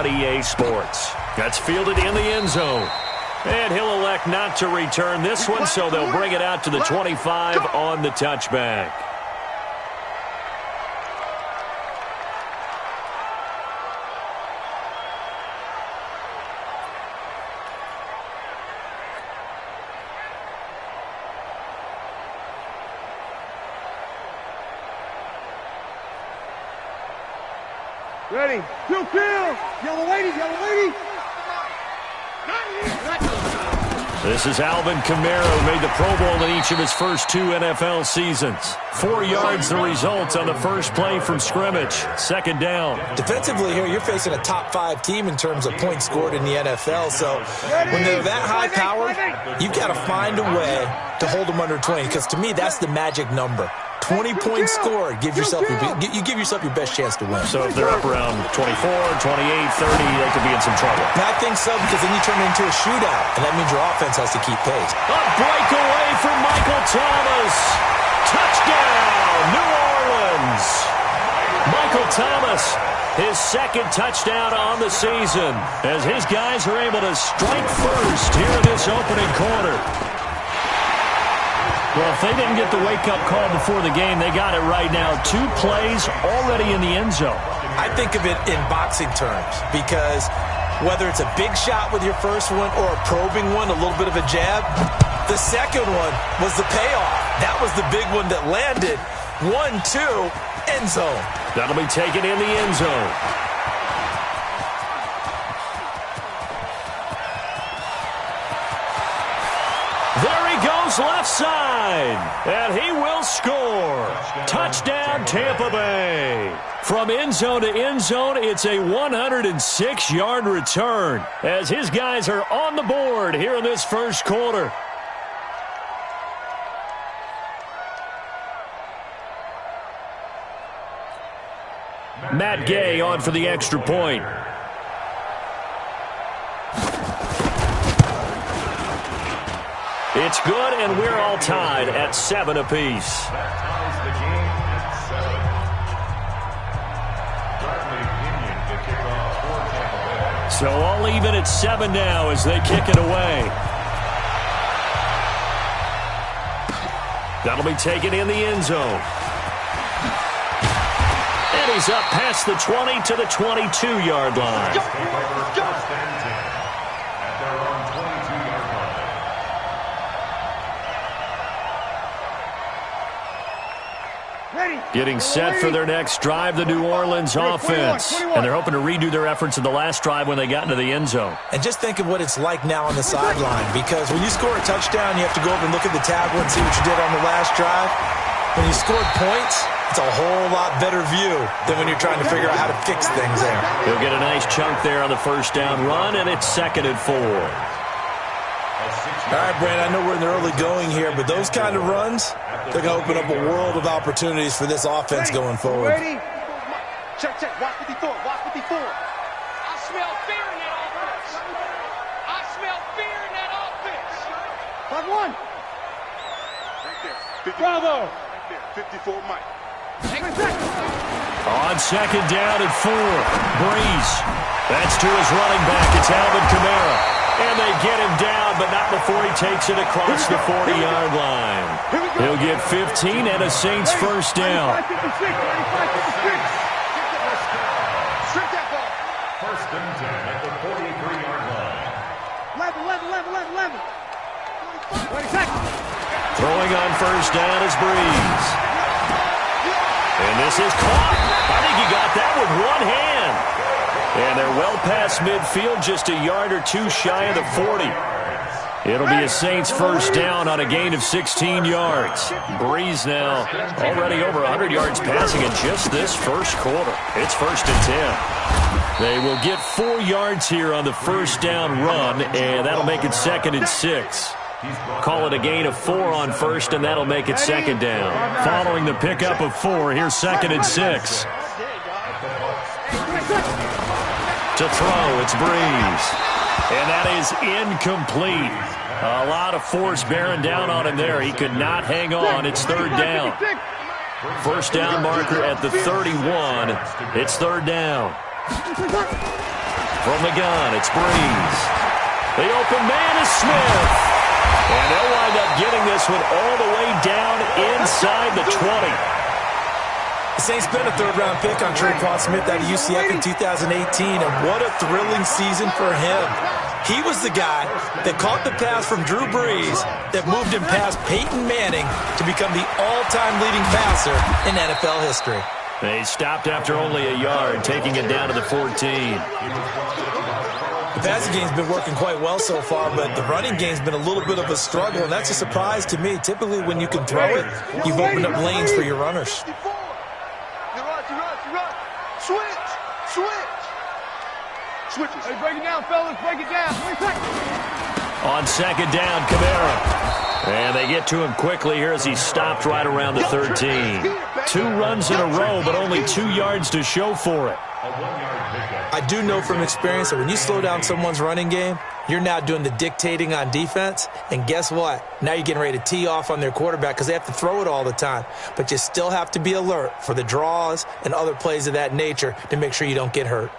on EA Sports. That's fielded in the end zone. And he'll elect not to return this one, so they'll bring it out to the 25 on the touchback. Ready, two, kill! Yellow lady, yellow lady! This is Alvin Kamara, who made the Pro Bowl in each of his first 2 NFL seasons. 4 yards the result on the first play from scrimmage. Second down. Defensively here, you're facing a top 5 team in terms of points scored in the NFL. So when they're that high powered, you've got to find a way to hold them under 20. Because to me, that's the magic number. 20 points scored. You give yourself your best chance to win. So if they're up around 24, 28, 30, they could be in some trouble. And I think so, because then you turn it into a shootout, and that means your offense has to keep pace. A breakaway from Michael Thomas. Touchdown, New Orleans. Michael Thomas, his second touchdown on the season, as his guys are able to strike first here in this opening quarter. Well, if they didn't get the wake-up call before the game, they got it right now. 2 plays already in the end zone. I think of it in boxing terms, because whether it's a big shot with your first one or a probing one, a little bit of a jab, the second one was the payoff. That was the big one that landed. 1-2, end zone. That'll be taken in the end zone. There he goes left side, and he will score. Touchdown, Tampa Bay. From end zone to end zone, it's a 106-yard return as his guys are on the board here in this first quarter. Matt Gay on for the extra point. It's good, and we're all tied at 7 apiece. So all even at 7 now as they kick it away. That'll be taken in the end zone. And he's up past the 20 to the 22-yard line. Getting set for their next drive, the New Orleans offense. And they're hoping to redo their efforts in the last drive when they got into the end zone. And just think of what it's like now on the sideline, because when you score a touchdown, you have to go over and look at the tablet and see what you did on the last drive. When you scored points, it's a whole lot better view than when you're trying to figure out how to fix things there. He'll get a nice chunk there on the first down run, and it's 2nd and 4. All right, Brandon, I know we're in the early going here, but those kind of runs, they're going to open up a world of opportunities for this offense going forward. Ready? Check, check. Watch 54. Watch 54. I smell fear in that offense. I smell fear in that offense. 5-1. Right there. Bravo. Right there. 54, Mike. On 2nd down and 4. Breeze. That's to his running back. It's Alvin Kamara. And they get him down, but not before he takes it across the 40-yard line. He'll get 15 and a Saints first down. 95-56. 95-56. Strip that ball. First and 10 at the 43-yard line. 11. 20 seconds. Throwing on first down is Breeze. And this is caught. I think he got that with one hand. And they're well past midfield, just a yard or 2 shy of the 40. It'll be a Saints first down on a gain of 16 yards. Breeze now already over 100 yards passing in just this first quarter. It's 1st and 10. They will get 4 yards here on the first down run, and that'll make it 2nd and 6. Call it a gain of 4 on first, and that'll make it 2nd down. Following the pickup of 4, here's 2nd and 6. To throw, it's Breeze. And that is incomplete. A lot of force bearing down on him there. He could not hang on. It's 3rd down. First down marker at the 31. It's 3rd down. From the gun, it's Breeze. The open man is Smith. And they'll wind up getting this one all the way down inside the 20. The Saints spent a third-round pick on Traquan Smith out of UCF in 2018, and what a thrilling season for him. He was the guy that caught the pass from Drew Brees that moved him past Peyton Manning to become the all-time leading passer in NFL history. They stopped after only a yard, taking it down to the 14. The passing game's been working quite well so far, but the running game's been a little bit of a struggle, and that's a surprise to me. Typically, when you can throw it, you've opened up lanes for your runners. Switches. Hey, break it down, fellas. Break it down. On second down, Kamara. And they get to him quickly here as he stopped right around the 13. 2 runs in a row, but only 2 yards to show for it. I do know from experience that when you slow down someone's running game, you're now doing the dictating on defense. And guess what? Now you're getting ready to tee off on their quarterback because they have to throw it all the time. But you still have to be alert for the draws and other plays of that nature to make sure you don't get hurt.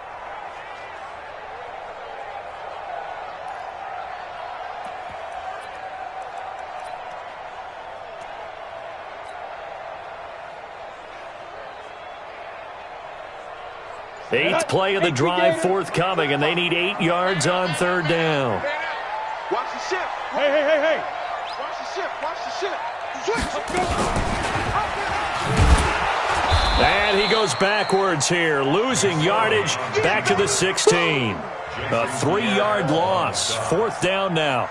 Eighth play of the drive forthcoming, and they need 8 yards on third down. Watch the shift. Hey. Watch the shift. Watch the shift. Switch. And he goes backwards here, losing yardage back to the 16. A 3-yard loss. Fourth down now.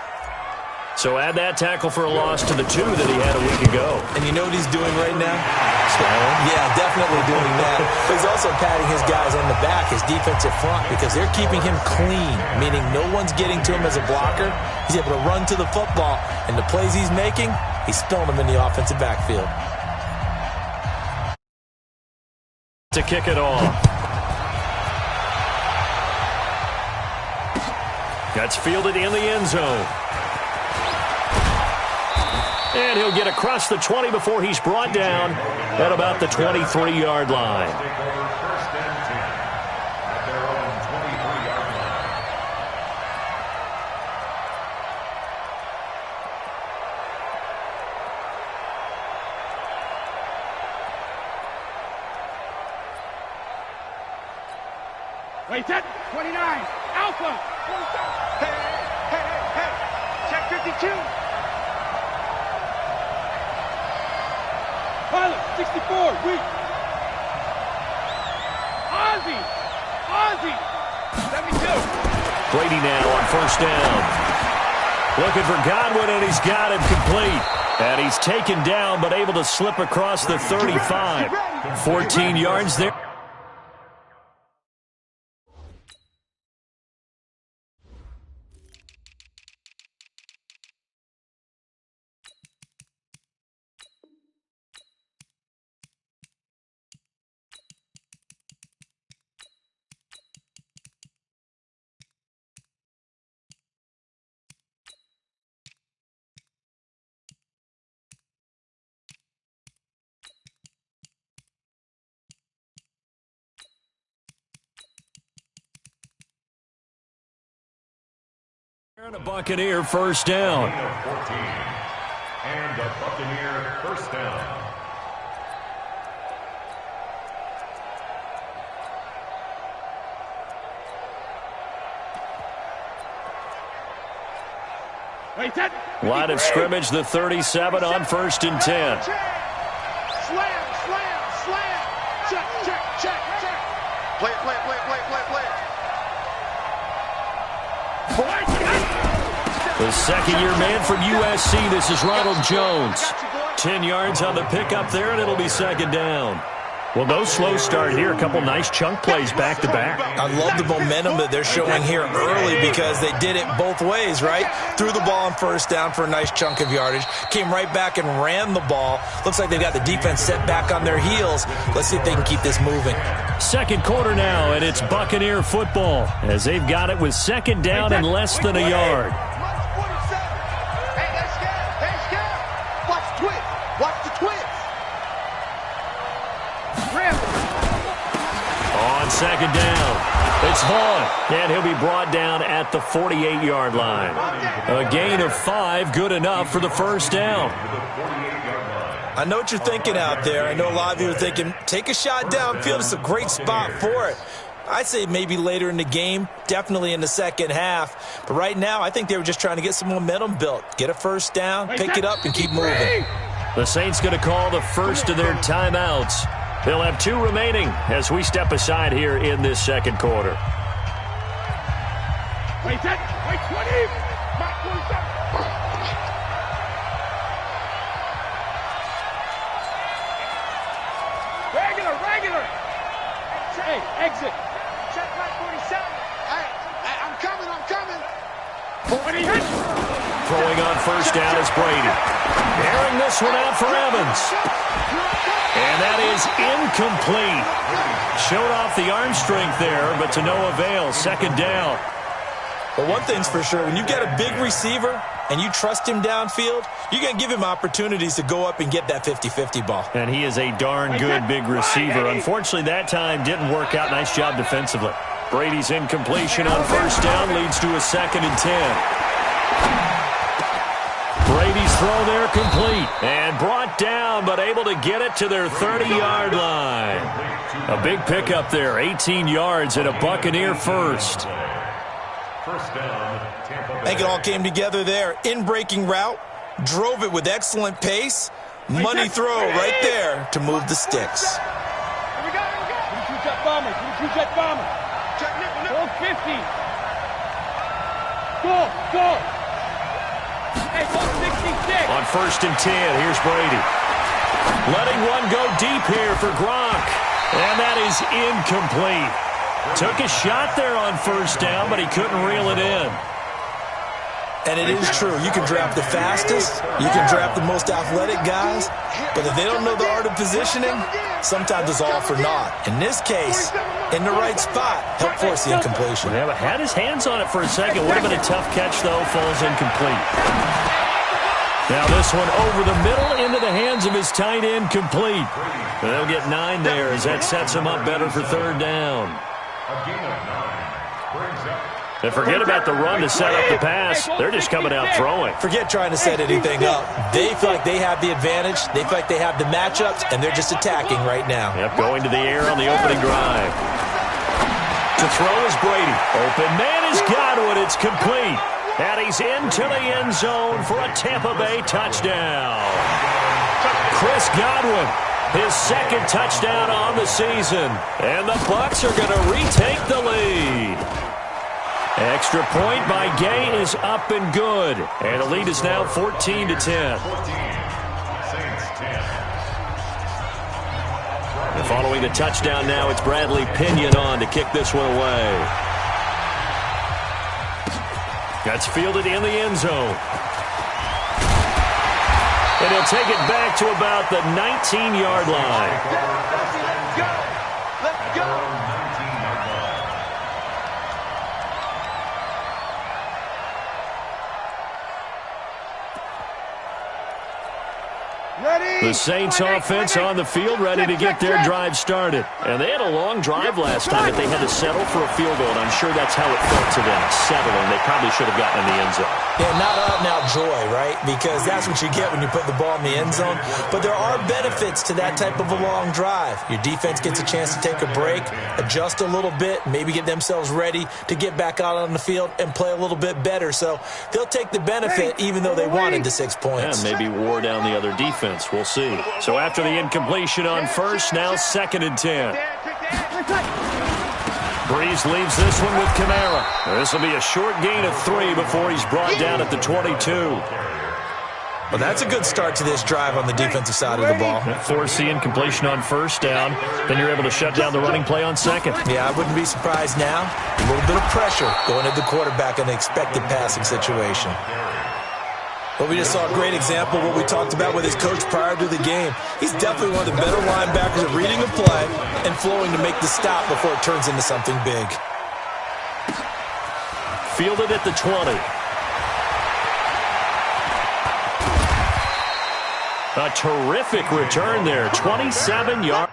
So add that tackle for a loss to the 2 that he had a week ago. And you know what he's doing right now? Yeah, definitely doing that. But he's also patting his guys on the back, his defensive front, because they're keeping him clean, meaning no one's getting to him as a blocker. He's able to run to the football, and the plays he's making, he's spilling them in the offensive backfield. To kick it off. That's fielded in the end zone. And he'll get across the 20 before he's brought down at about the 23-yard line. Wait, set. 29. Alpha. Hey. Check 52. Pilot, 64, weak. Ozzy, 72. Brady now on first down. Looking for Godwin, and he's got him complete. And he's taken down, but able to slip across the 35. 14 yards there. And a Buccaneer first down. 14. And a Buccaneer first down. Line of scrimmage, the 37 on first and 10. Slam. Check. Play it. The second-year man from USC, this is Ronald Jones. 10 yards on the pickup there, and it'll be second down. Well, no slow start here. A couple nice chunk plays back-to-back. I love the momentum that they're showing here early because they did it both ways, right? Threw the ball on first down for a nice chunk of yardage. Came right back and ran the ball. Looks like they've got the defense set back on their heels. Let's see if they can keep this moving. Second quarter now, and it's Buccaneer football as they've got it with second down and less than a yard. Watch the twist. On second down, the It's Vaughn, and he'll be brought down at the 48-yard line. A gain of 5, good enough for the first down. I know what you're thinking out there. I know a lot of you are thinking, take a shot downfield. It's a great spot for it. I'd say maybe later in the game, definitely in the second half. But right now, I think they were just trying to get some momentum built. Get a first down, pick it up, and keep moving. The Saints going to call the first of their timeouts. They'll have 2 remaining as we step aside here in this second quarter. Wait, 20. Back 27. Regular. Hey, exit. Check back 47. Hey, I'm coming. 40 hit. Throwing on first down is Brady. Airing this one out for Evans. And that is incomplete. Showed off the arm strength there, but to no avail. Second down. But one thing's for sure, when you get a big receiver and you trust him downfield, you're going to give him opportunities to go up and get that 50-50 ball. And he is a darn good big receiver. Unfortunately, that time didn't work out. Nice job defensively. Brady's incompletion on first down leads to a 2nd and 10. Brady's throw there complete and brought down, but able to get it to their 30-yard line. A big pickup there, 18 yards and a Buccaneer first. I think it all came together there. In-breaking route, drove it with excellent pace. Money throw right there to move the sticks. Here we go. Two-jet bomber. 450. Go. Hey, 166. On first and 10, here's Brady. Letting one go deep here for Gronk. And that is incomplete. Took a shot there on first down, but he couldn't reel it in. And it is true. You can draft the fastest. You can draft the most athletic guys. But if they don't know the art of positioning, sometimes it's all for naught. In this case, in the right spot, help force the incompletion. Yeah, but had his hands on it for a second. Would have been a tough catch, though. Falls incomplete. Now this one over the middle into the hands of his tight end, complete. They'll get 9 there as that sets him up better for third down. And forget about the run to set up the pass. They're just coming out throwing. Forget trying to set anything up. They feel like they have the advantage. They feel like they have the matchups, and they're just attacking right now. Yep, going to the air on the opening drive. To throw is Brady. Open man is Godwin. It's complete. And he's into the end zone for a Tampa Bay touchdown. Chris Godwin, his 2nd touchdown on the season. And the Bucs are going to retake the lead. Extra point by Gay is up and good. And the lead is now 14-10. And following the touchdown now, it's Bradley Pinion on to kick this one away. That's fielded in the end zone. And he'll take it back to about the 19-yard line. Let's go. The Saints offense on the field, ready to get their drive started. And they had a long drive last time, but they had to settle for a field goal, and I'm sure that's how it felt to them, settling. They probably should have gotten in the end zone. Yeah, not out-and-out joy, right? Because that's what you get when you put the ball in the end zone. But there are benefits to that type of a long drive. Your defense gets a chance to take a break, adjust a little bit, maybe get themselves ready to get back out on the field and play a little bit better. So they'll take the benefit even though they wanted the 6 points. And maybe wore down the other defense. We'll see. So after the incompletion on first, now 2nd and 10. Breeze leaves this one with Kamara. This will be a short gain of 3 before he's brought down at the 22. Well, that's a good start to this drive on the defensive side of the ball. Force the incompletion on first down. Then you're able to shut down the running play on second. Yeah, I wouldn't be surprised now. A little bit of pressure going at the quarterback in the expected passing situation. But we just saw a great example of what we talked about with his coach prior to the game. He's definitely one of the better linebackers at reading a play and flowing to make the stop before it turns into something big. Fielded at the 20. A terrific return there, 27 yards.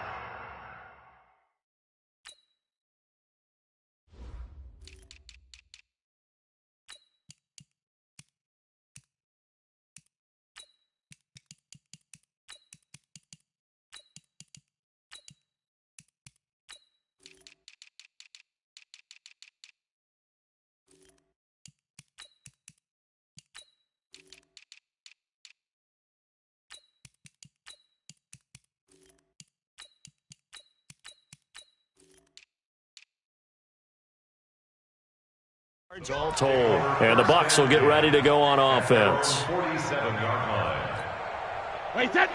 All told. And the Bucs will get ready to go on offense. 47-yard line.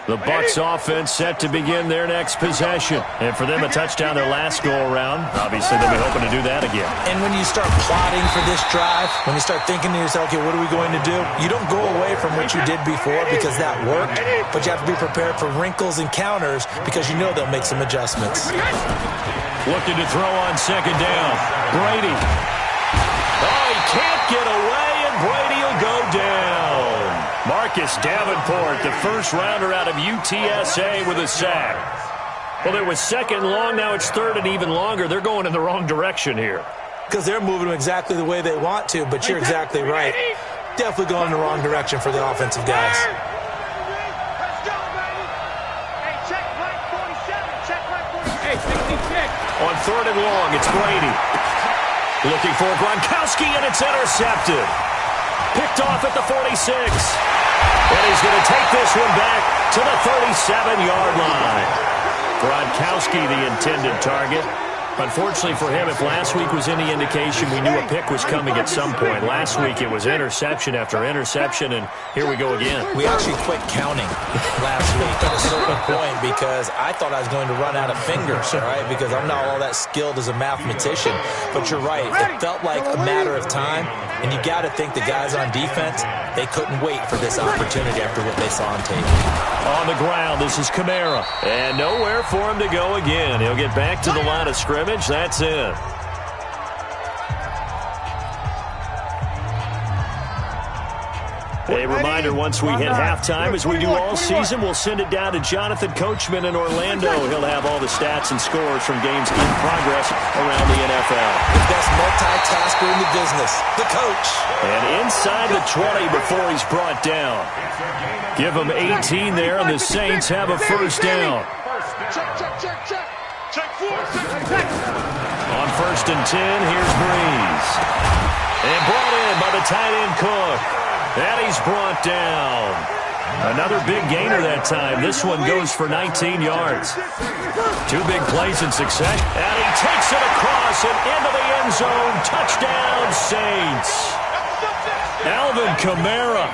The Bucs offense set to begin their next possession. And for them, a touchdown their last go-around. Obviously, they'll be hoping to do that again. And when you start plotting for this drive, when you start thinking to yourself, okay, what are we going to do? You don't go away from what you did before because that worked, but you have to be prepared for wrinkles and counters because you know they'll make some adjustments. Looking to throw on second down. Brady. Oh, he can't get away, and Brady will go down. Marcus Davenport, the first rounder out of UTSA with a sack. Well, it was second long. Now it's third and even longer. They're going in the wrong direction here. Because they're moving them exactly the way they want to, but you're exactly right. Definitely going in the wrong direction for the offensive guys. Let's go, baby. Hey, check blank 47. Check blank 47. Hey, 66. On third and long, it's Brady. Looking for Gronkowski, and it's intercepted. Picked off at the 46. And he's going to take this one back to the 37-yard line. Gronkowski, the intended target. Unfortunately for him, if last week was any indication, we knew a pick was coming at some point. Last week it was interception after interception, and here we go again. We actually quit counting last week at a certain point because I thought I was going to run out of fingers, all right, because I'm not all that skilled as a mathematician. But you're right. It felt like a matter of time, and you got to think the guys on defense, they couldn't wait for this opportunity after what they saw on tape. On the ground, this is Kamara. And nowhere for him to go again. He'll get back to the line of scrimmage. That's it. A reminder, once we hit halftime, as we do all season, we'll send it down to Jonathan Coachman in Orlando. He'll have all the stats and scores from games in progress around the NFL. The best multitasker in the business, the coach. And inside the 20 before he's brought down. Give him 18 there, and the Saints have a first down. Check. Check 4. Check. On first and 10, here's Breeze. And brought in by the tight end Cook. And he's brought down. Another big gainer that time. This one goes for 19 yards. Two big plays in succession. And he takes it across and into the end zone. Touchdown, Saints. Alvin Kamara,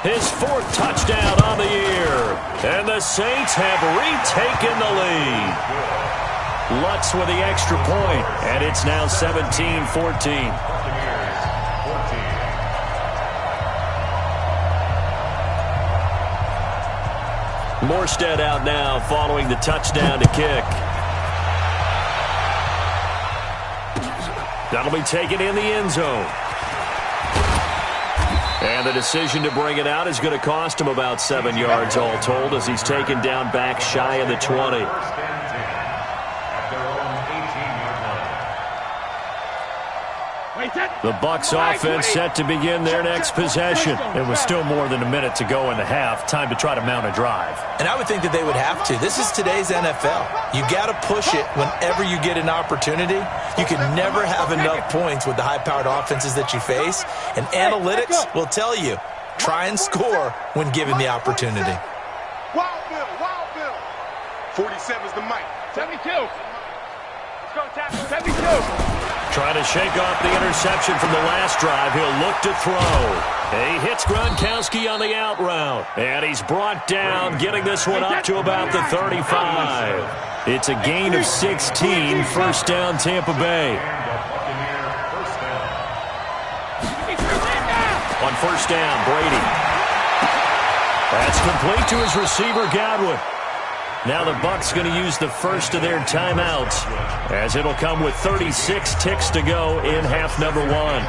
his fourth touchdown on the year. And the Saints have retaken the lead. Lutz with the extra point. And it's now 17-14. Morstead out now following the touchdown to kick. That'll be taken in the end zone. And the decision to bring it out is going to cost him about 7 yards all told as he's taken down back shy of the 20. The Bucs offense set to begin their next possession. It was still more than a minute to go in the half. Time to try to mount a drive. And I would think that they would have to. This is today's NFL. You got to push it whenever you get an opportunity. You can never have enough points with the high-powered offenses that you face. And analytics will tell you, try and score when given the opportunity. Wild Bill. 47 is the mic. 72. Let's go, tackle. 72. Trying to shake off the interception from the last drive. He'll look to throw. He hits Gronkowski on the out route. And he's brought down, getting this one up to about the 35. It's a gain of 16. First down, Tampa Bay. On first down, Brady. That's complete to his receiver, Godwin. Now the Bucs going to use the first of their timeouts as it'll come with 36 ticks to go in half number one.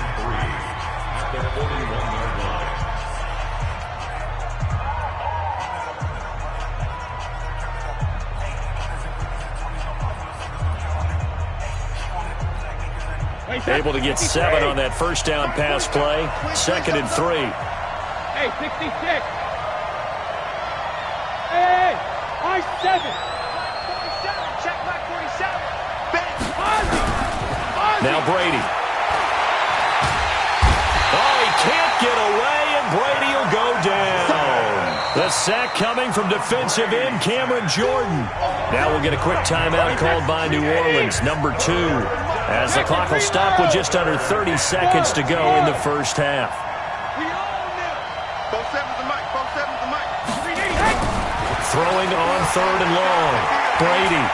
Able to get 7 on that first down pass play. Second and 3. Hey, 66. Hey, I-7. 47. Check back 47. Now Brady. Oh, he can't get away, and Brady will go down. The sack coming from defensive end Cameron Jordan. Now we'll get a quick timeout called by New Orleans, number 2. as the clock will stop with just under 30 seconds to go in the first half. Throwing on 3rd and long. Brady.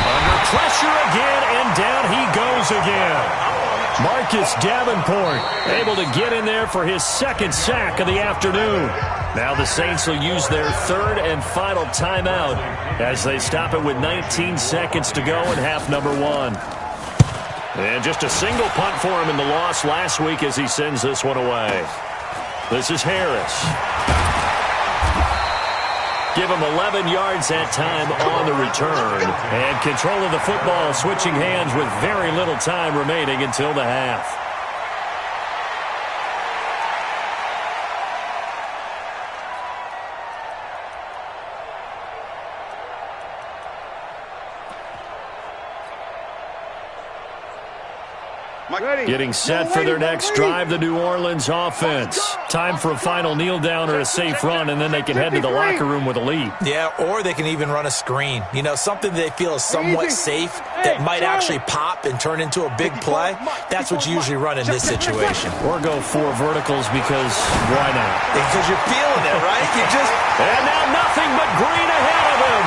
Under pressure again, and down he goes again. Marcus Davenport able to get in there for his 2nd sack of the afternoon. Now the Saints will use their 3rd and final timeout as they stop it with 19 seconds to go in half number 1. And just a single punt for him in the loss last week as he sends this one away. This is Harris. Give him 11 yards that time on the return. And control of the football switching hands with very little time remaining until the half. Getting set for their next drive, the New Orleans offense. Time for a final kneel down or a safe run, and then they can head to the locker room with a lead. Yeah, or they can even run a screen. You know, something they feel is somewhat safe that might actually pop and turn into a big play. That's what you usually run in this situation. Or go 4 verticals because why not? Because you're feeling it, right? And now nothing but green ahead of him.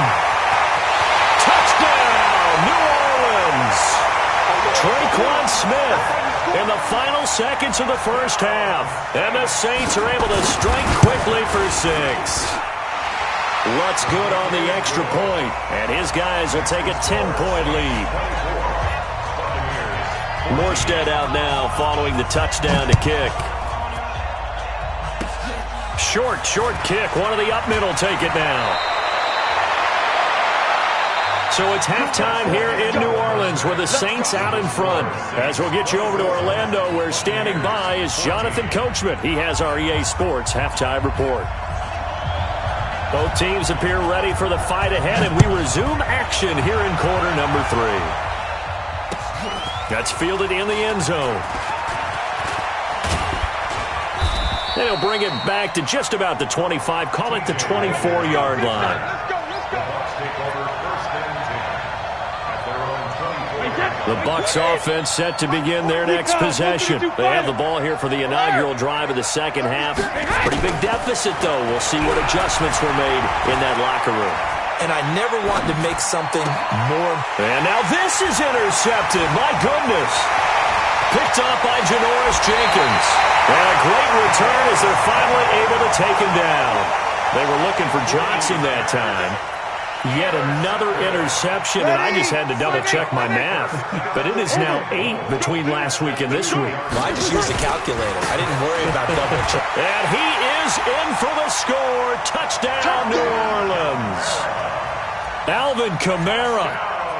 Touchdown, New Orleans. Traquan Smith in the final seconds of the first half. And the Saints are able to strike quickly for 6. Lutz good on the extra point, and his guys will take a 10-point lead. Morstead out now following the touchdown to kick. Short kick. One of the up middle take it now. So it's halftime here in New Orleans with the Saints out in front. As we'll get you over to Orlando, where standing by is Jonathan Coachman. He has our EA Sports halftime report. Both teams appear ready for the fight ahead, and we resume action here in quarter number 3. That's fielded in the end zone. And he'll bring it back to just about the 25, call it the 24-yard line. The Bucs offense set to begin their next possession. They have the ball here for the inaugural drive of the second half. Pretty big deficit, though. We'll see what adjustments were made in that locker room. And I never want to make something more. And now this is intercepted. My goodness. Picked off by Janoris Jenkins. And a great return as they're finally able to take him down. They were looking for Johnson that time. Yet another interception, and I just had to double-check my math. But it is now 8 between last week and this week. Well, I just used a calculator. I didn't worry about double-check. And he is in for the score. Touchdown, New Orleans. Alvin Kamara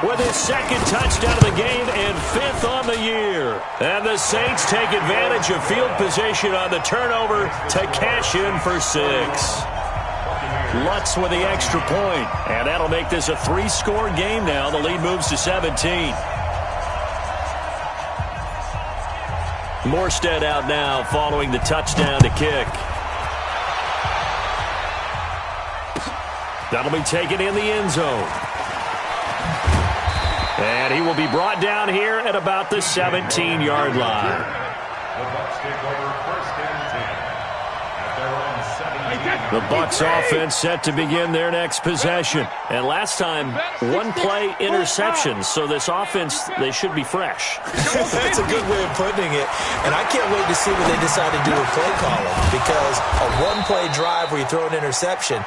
with his 2nd touchdown of the game and 5th on the year. And the Saints take advantage of field position on the turnover to cash in for 6. Lutz with the extra point, and that'll make this a 3-score game now. The lead moves to 17. Morstead out now following the touchdown to kick. That'll be taken in the end zone. And he will be brought down here at about the 17-yard line. The Bucs take over 1st and 10. At their own 17. The Bucs offense set to begin their next possession. And last time, 1-play interception. So this offense, they should be fresh. That's a good way of putting it. And I can't wait to see what they decide to do with play calling. Because a 1-play drive where you throw an interception,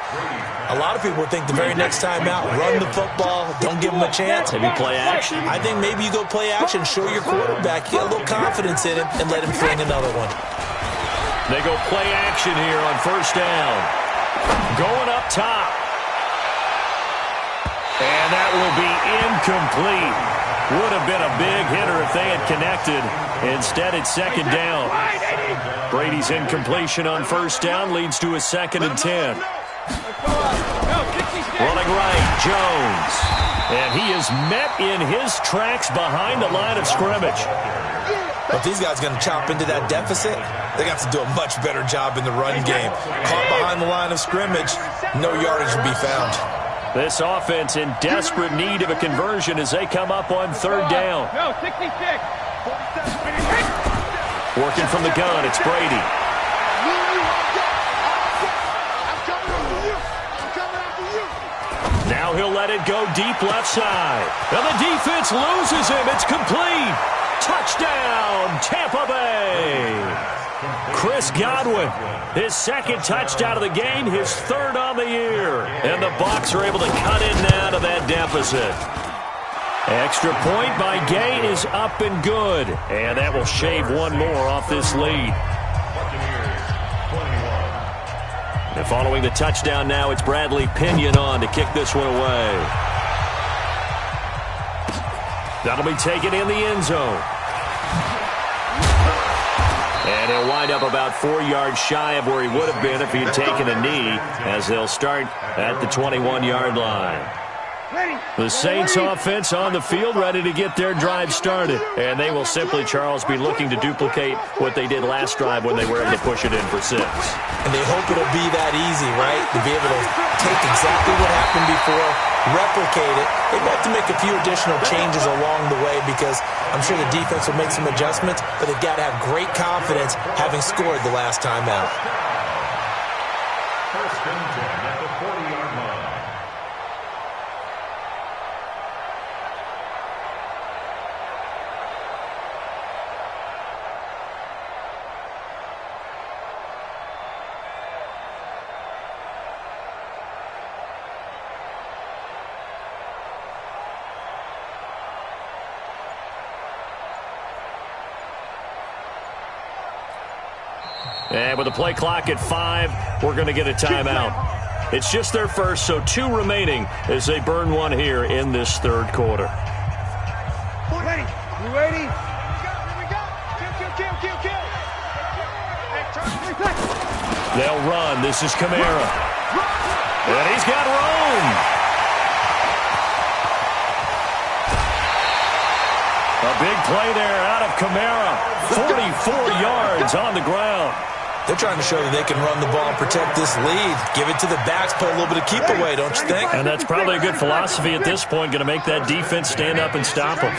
a lot of people would think the very next time out, run the football, don't give them a chance. Maybe play action. I think maybe you go play action, show your quarterback, get a little confidence in him, and let him fling another one. They go play action here on 1st down. Going up top. And that will be incomplete. Would have been a big hitter if they had connected. Instead, it's 2nd down. Brady's incompletion on 1st down leads to a 2nd and 10. Running right, Jones. And he is met in his tracks behind the line of scrimmage. But these guys are going to chop into that deficit. They got to do a much better job in the run game. Caught behind the line of scrimmage, no yardage to be found. This offense in desperate need of a conversion as they come up on third down. No, 66. Working from the gun, it's Brady. Now he'll let it go deep left side. And the defense loses him. It's complete. Touchdown, Tampa Bay. Chris Godwin, his second touchdown of the game, his third on the year. And the Bucs are able to cut in now to that deficit. Extra point by Gay is up and good. And that will shave one more off this lead. And following the touchdown now, it's Bradley Pinion on to kick this one away. That'll be taken in the end zone. And he'll wind up about 4 yards shy of where he would have been if he had taken a knee, as they'll start at the 21-yard line. The Saints offense on the field ready to get their drive started. And they will simply, Charles, be looking to duplicate what they did last drive when they were able to push it in for 6. And they hope it'll be that easy, right? To be able to take exactly what happened before, replicate it. They have to make a few additional changes along the way because I'm sure the defense will make some adjustments, but they've got to have great confidence having scored the last time out. First and 10 at the 40-yard line. And with the play clock at 5, we're going to get a timeout. It's just their first, so 2 remaining as they burn one here in this third quarter. Ready? You ready? Here we go. Kill. They'll run. This is Kamara. And he's got Rome. A big play there out of Kamara. 44 yards on the ground. They're trying to show that they can run the ball and protect this lead. Give it to the backs, put a little bit of keep away, don't you think? And that's probably a good philosophy at this point, going to make that defense stand up and stop them.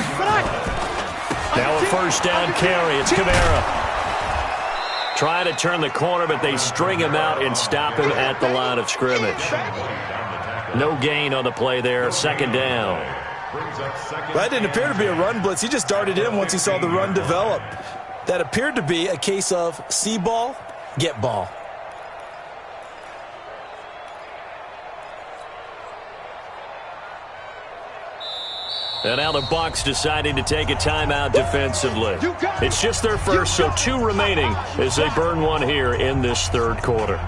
Now a first down carry. It's Kamara. Trying to turn the corner, but they string him out and stop him at the line of scrimmage. No gain on the play there. Second down. That didn't appear to be a run blitz. He just darted in once he saw the run develop. That appeared to be a case of see ball, get ball. And now the Bucs deciding to take a timeout defensively. It's just their first, so 2 remaining as they burn one here in this third quarter.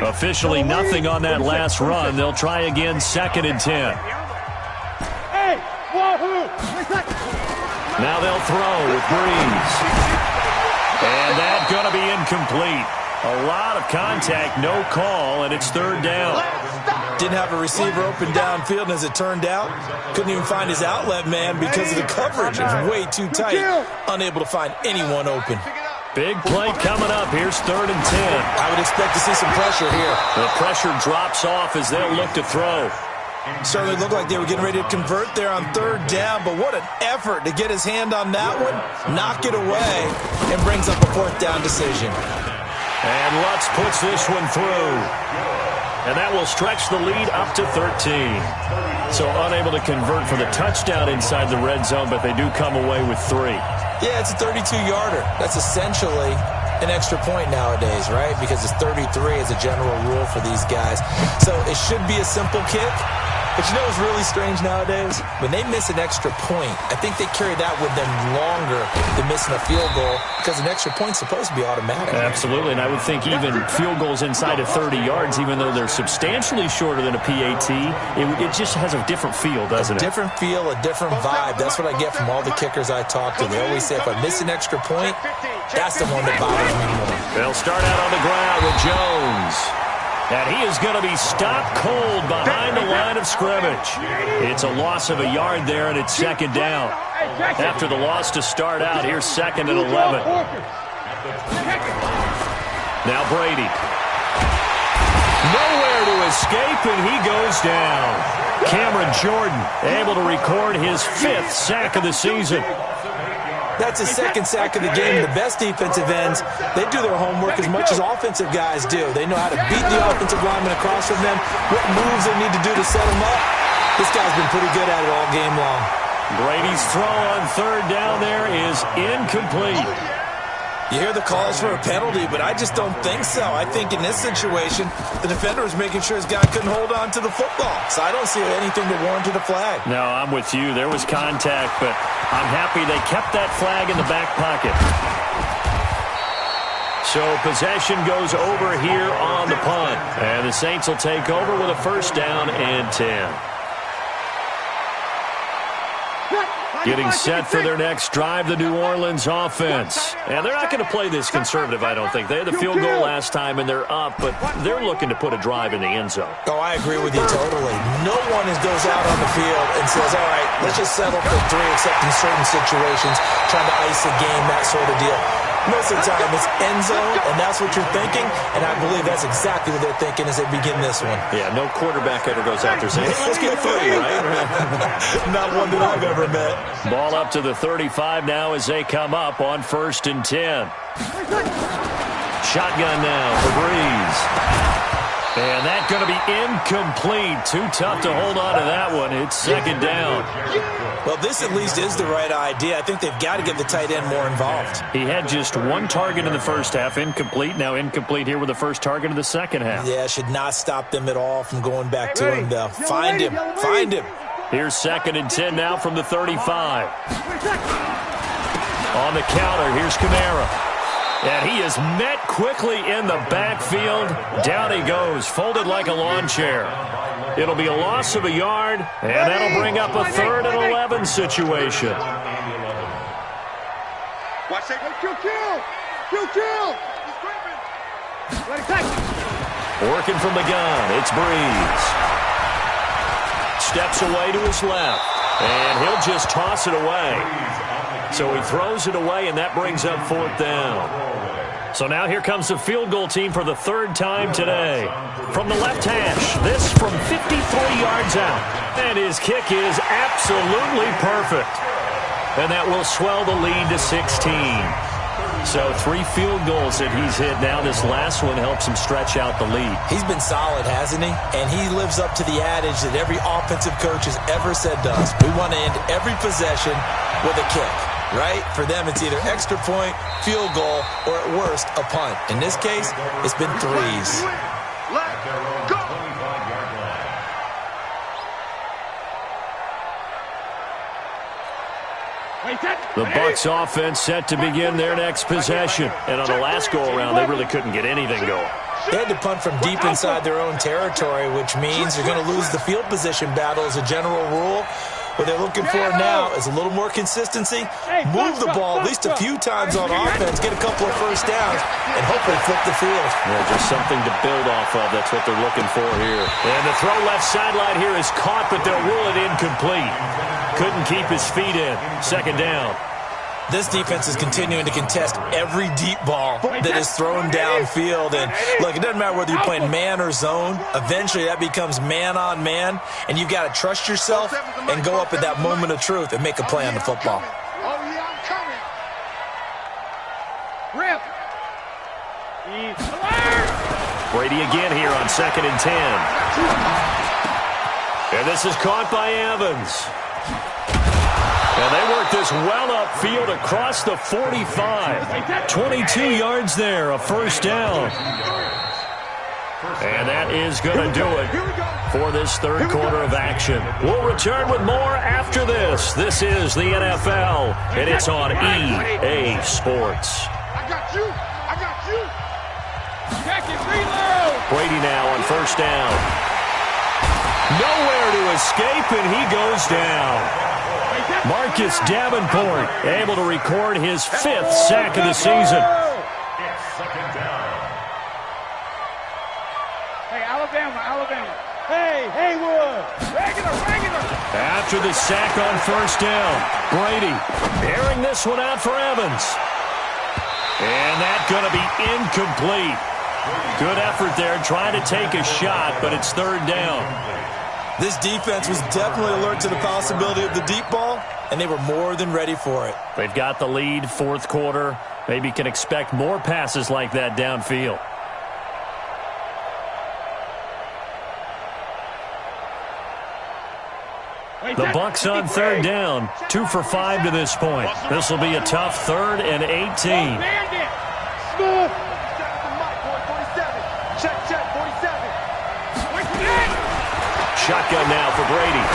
Officially nothing on that last run. They'll try again, 2nd and 10. Now they'll throw with Breeze. And that's going to be incomplete. A lot of contact, no call, and it's third down. Didn't have a receiver open downfield, and as it turned out, couldn't even find his outlet man because of the coverage. It was way too tight, unable to find anyone open. Big play coming up. Here's 3rd and 10. I would expect to see some pressure here. The pressure drops off as they'll look to throw. Certainly looked like they were getting ready to convert there on 3rd down, but what an effort to get his hand on that one, knock it away, and brings up a 4th down decision. And Lutz puts this one through. And that will stretch the lead up to 13. So unable to convert for the touchdown inside the red zone, but they do come away with 3. Yeah, it's a 32-yarder. That's essentially an extra point nowadays, right? Because it's 33 as a general rule for these guys. So it should be a simple kick. But you know what's really strange nowadays? When they miss an extra point, I think they carry that with them longer than missing a field goal because an extra point's supposed to be automatic. Absolutely, and I would think even field goals inside of 30 yards, even though they're substantially shorter than a PAT, it just has a different feel, doesn't it? A different feel, a different vibe. That's what I get from all the kickers I talk to. They always say if I miss an extra point, that's the one that bothers me more. They'll start out on the ground with Jones. And he is going to be stopped cold behind the line of scrimmage. It's a loss of a yard there, and it's 2nd down. After the loss to start out, here's 2nd and 11. Now Brady. Nowhere to escape, and he goes down. Cameron Jordan able to record his 5th sack of the season. That's his 2nd sack of the game. The best defensive ends, they do their homework as much as offensive guys do. They know how to beat the offensive lineman across from them, what moves they need to do to set them up. This guy's been pretty good at it all game long. Brady's throw on 3rd down there is incomplete. You hear the calls for a penalty, but I just don't think so. I think in this situation, the defender was making sure his guy couldn't hold on to the football. So I don't see anything that warranted a flag. No, I'm with you. There was contact, but I'm happy they kept that flag in the back pocket. So possession goes over here on the punt. And the Saints will take over with a 1st down and 10. Getting set for their next drive, the New Orleans offense. And they're not going to play this conservative, I don't think. They had the field goal last time, and they're up, but they're looking to put a drive in the end zone. Oh, I agree with you totally. No one goes out on the field and says, all right, let's just settle for 3, except in certain situations, trying to ice a game, that sort of deal. Most of the time, it's end zone, and that's what you're thinking, and I believe that's exactly what they're thinking as they begin this one. Yeah, no quarterback ever goes out there saying, hey, let's get 3, right? Not one that I've ever met. Ball up to the 35 now as they come up on 1st and 10. Shotgun now for Breeze. And that's going to be incomplete. Too tough to hold on to that one. It's 2nd down. Well, this at least is the right idea. I think they've got to get the tight end more involved. He had just 1 target in the first half, incomplete. Now incomplete here with the first target of the second half. Yeah, should not stop them at all from going back to him, though. Find him. Find him. Here's 2nd and 10 now from the 35. On the counter, here's Kamara. And he is met quickly in the backfield. Down he goes, folded like a lawn chair. It'll be a loss of a yard, and that'll bring up a 3rd and 11 situation. Watch that. Kill. Working from the gun, it's Breeze. Steps away to his left, and he'll just toss it away. So he throws it away, and that brings up 4th down. So now here comes the field goal team for the 3rd time today. From the left hash, this from 53 yards out. And his kick is absolutely perfect. And that will swell the lead to 16. So 3 field goals that he's hit now. This last one helps him stretch out the lead. He's been solid, hasn't he? And he lives up to the adage that every offensive coach has ever said to us. We want to end every possession with a kick. Right? For them, it's either extra point, field goal, or at worst, a punt. In this case, it's been 3s. The Bucs offense set to begin their next possession. And on the last go-around, they really couldn't get anything going. They had to punt from deep inside their own territory, which means they're going to lose the field position battle as a general rule. What they're looking for now is a little more consistency, move the ball at least a few times on offense, get a couple of 1st downs, and hopefully flip the field. Yeah, just something to build off of. That's what they're looking for here. And the throw left sideline here is caught, but they'll rule it incomplete. Couldn't keep his feet in. 2nd down. This defense is continuing to contest every deep ball that is thrown downfield. And look, it doesn't matter whether you're playing man or zone. Eventually, that becomes man on man. And you've got to trust yourself and go up at that moment of truth and make a play on the football. Oh, yeah, I'm coming. Rip. Brady again here on 2nd and 10. And this is caught by Evans. And they work this well upfield across the 45. 22 yards there, a 1st down. And that is going to do it for this 3rd quarter of action. We'll return with more after this. This is the NFL, and it's on EA Sports. I got you. Check it, reload. Brady now on 1st down. Nowhere to escape, and he goes down. Marcus Davenport able to record his 5th sack of the season. Hey, Alabama. Hey, Haywood! Regular! After the sack on first down, Brady airing this one out for Evans. And that's going to be incomplete. Good effort there trying to take a shot, but it's third down. This defense was definitely alert to the possibility of the deep ball, and they were more than ready for it. They've got the lead, fourth quarter. Maybe can expect more passes like that downfield. The Bucs on third down, 2 for 5 to this point. This will be a tough 3rd and 18. Smooth. Check, 47. Shotgun now for Brady.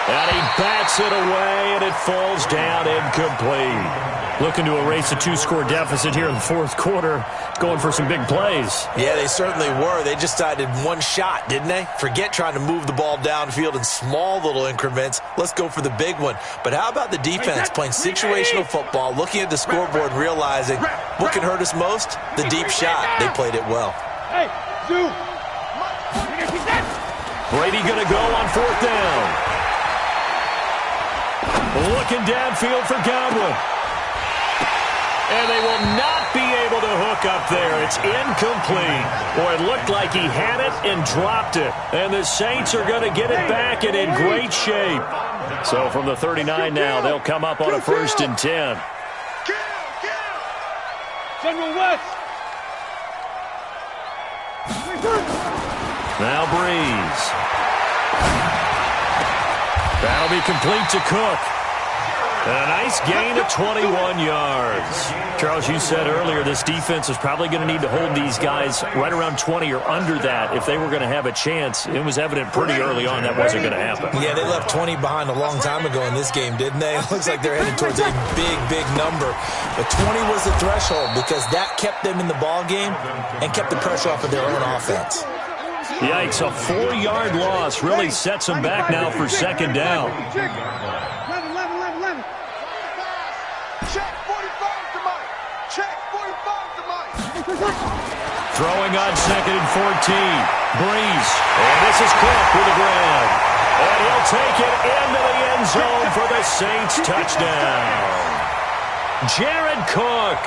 And he bats it away, and it falls down incomplete. Looking to erase a 2-score deficit here in the fourth quarter, going for some big plays. Yeah, they certainly were. They just decided one shot, didn't they? Forget trying to move the ball downfield in small little increments. Let's go for the big one. But how about the defense playing situational football, looking at the scoreboard and realizing what can hurt us most? The deep shot. They played it well. Hey, Zoo. Brady going to go on fourth down. Looking downfield for Godwin. And they will not be able to hook up there. It's incomplete. Boy, it looked like he had it and dropped it. And the Saints are going to get it back and in great shape. So from the 39 now, they'll come up on a 1st and 10. General West. Now Breeze. That'll be complete to Cook. A nice gain of 21 yards. Charles, you said earlier this defense is probably going to need to hold these guys right around 20 or under that if they were going to have a chance. It was evident pretty early on that wasn't going to happen. Yeah, they left 20 behind a long time ago in this game, didn't they? It looks like they're headed towards a big number. But 20 was the threshold because that kept them in the ball game and kept the pressure off of their own offense. Yikes, a 4-yard loss really sets them back now for second down. Check 45 to Mike. Check 45 to Mike. Throwing on 2nd and 14. Breeze. And this is Cook with the grab. And he'll take it into the end zone for the Saints touchdown. Jared Cook,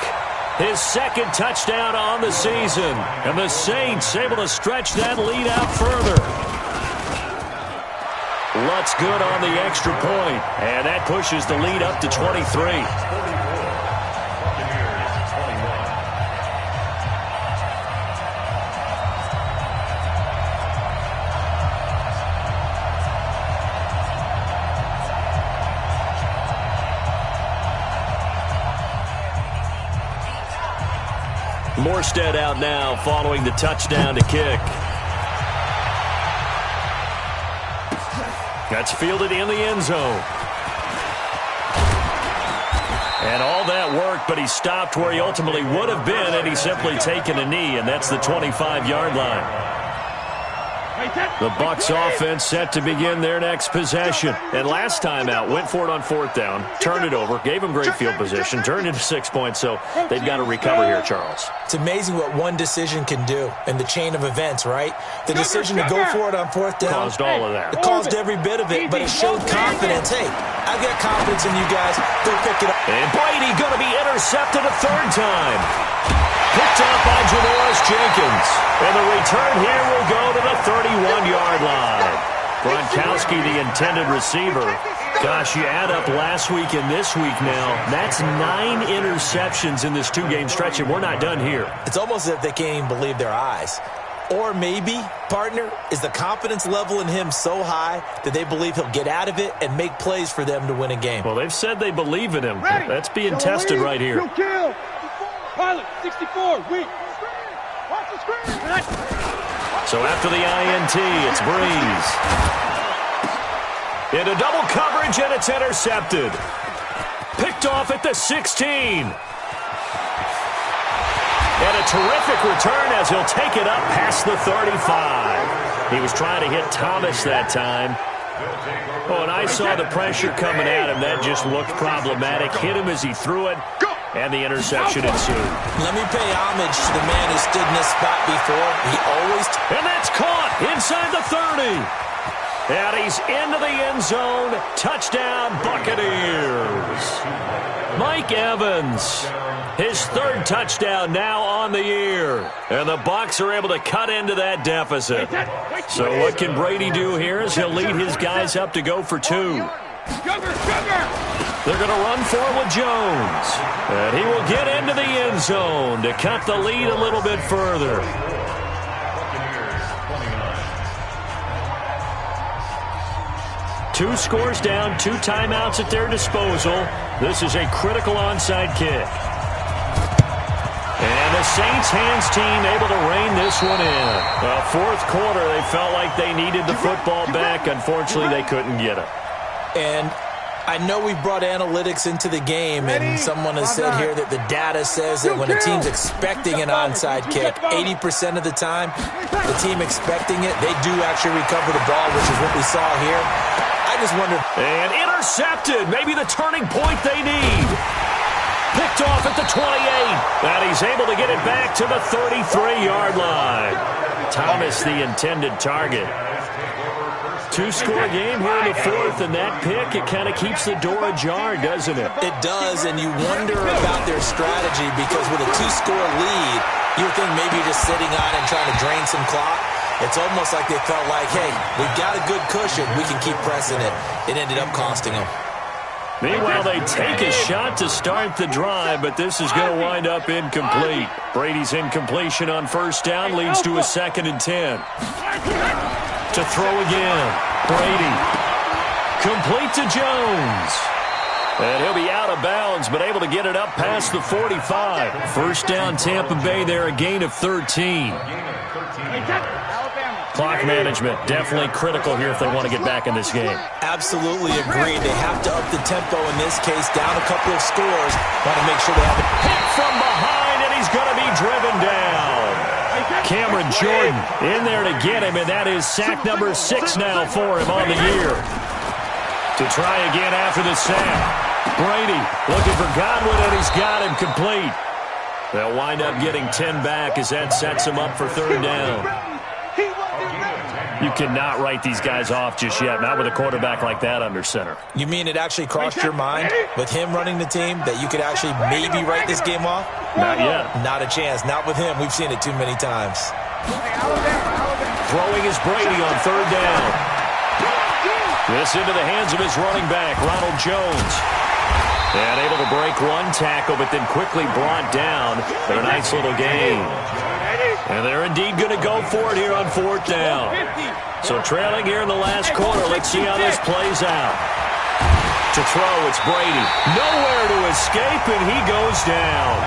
his 2nd touchdown on the season. And the Saints able to stretch that lead out further. Lutz good on the extra point. And that pushes the lead up to 23. Morstead out now following the touchdown to kick. That's fielded in the end zone. And all that worked, but he stopped where he ultimately would have been had he simply taken a knee, and that's the 25-yard line. The Bucs offense set to begin their next possession. And last time out, went for it on 4th down, turned it over, gave him great field position, turned into 6 points, so they've got to recover here, Charles. It's amazing what one decision can do in the chain of events, right? The decision to go for it on 4th down. Caused all of that. It caused every bit of it, but it showed confidence. Hey, I've got confidence in you guys. Go pick it up. And Brady going to be intercepted a 3rd time. Picked up by Janoris Jenkins. And the return here will go to the 31-yard line. Gronkowski, the intended receiver. Gosh, you add up last week and this week now. That's 9 interceptions in this 2-game stretch, and we're not done here. It's almost as if they can't even believe their eyes. Or maybe, partner, is the confidence level in him so high that they believe he'll get out of it and make plays for them to win a game. Well, they've said they believe in him. That's being tested right here. Pilot, 64, weak. Watch the screen. So after the INT, it's Breeze. Into double coverage, and it's intercepted. Picked off at the 16. And a terrific return as he'll take it up past the 35. He was trying to hit Thomas that time. Oh, and I saw the pressure coming at him. That just looked problematic. Hit him as he threw it. and the interception ensued. Let me pay homage to the man who stood in this spot before. He always... And that's caught inside the 30. And he's into the end zone. Touchdown, Buccaneers. Mike Evans, his third touchdown now on the year. And the Bucs are able to cut into that deficit. So what can Brady do here as he'll lead his guys up to go for 2. They're going to run for it with Jones. And he will get into the end zone to cut the lead a little bit further. 2 scores down, 2 timeouts at their disposal. This is a critical onside kick. And the Saints hands team able to rein this one in. Well, fourth quarter, they felt like they needed the football back. Unfortunately, they couldn't get it. And I know we brought analytics into the game, and someone has said here that the data says that when a team's expecting an onside kick, 80% of the time, the team expecting it, they do actually recover the ball, which is what we saw here. I just wonder. And intercepted. Maybe the turning point they need. Picked off at the 28. And he's able to get it back to the 33-yard line. Thomas, the intended target. 2-score game here in the fourth, and that pick, it kind of keeps the door ajar, doesn't it? It does, and you wonder about their strategy because with a 2-score lead, you would think maybe you're just sitting on and trying to drain some clock. It's almost like they felt like, hey, we've got a good cushion. We can keep pressing it. It ended up costing them. Meanwhile, they take a shot to start the drive, but this is going to wind up incomplete. Brady's incompletion on first down leads to a 2nd and 10. To throw again. Brady. Complete to Jones. And he'll be out of bounds, but able to get it up past the 45. First down, Tampa Bay there, a gain of 13. Clock management, definitely critical here if they want to get back in this game. Absolutely agreed. They have to up the tempo in this case, down a couple of scores. Want to make sure they have it. Hit from behind, and he's going to be driven down. Cameron Jordan in there to get him, and that is sack number 6 now for him on the year. To try again after the sack. Brady looking for Godwin, and he's got him complete. They'll wind up getting 10 back as that sets him up for 3rd down. You cannot write these guys off just yet, not with a quarterback like that under center. You mean it actually crossed your mind with him running the team that you could actually maybe write this game off? Not yet. Not a chance. Not with him. We've seen it too many times. Throwing is Brady on 3rd down. This into the hands of his running back, Ronald Jones. And able to break one tackle, but then quickly brought down. But a nice little gain. And they're indeed going to go for it here on 4th down. So trailing here in the last quarter. Let's see how this plays out. To throw, it's Brady. Nowhere to escape, and he goes down.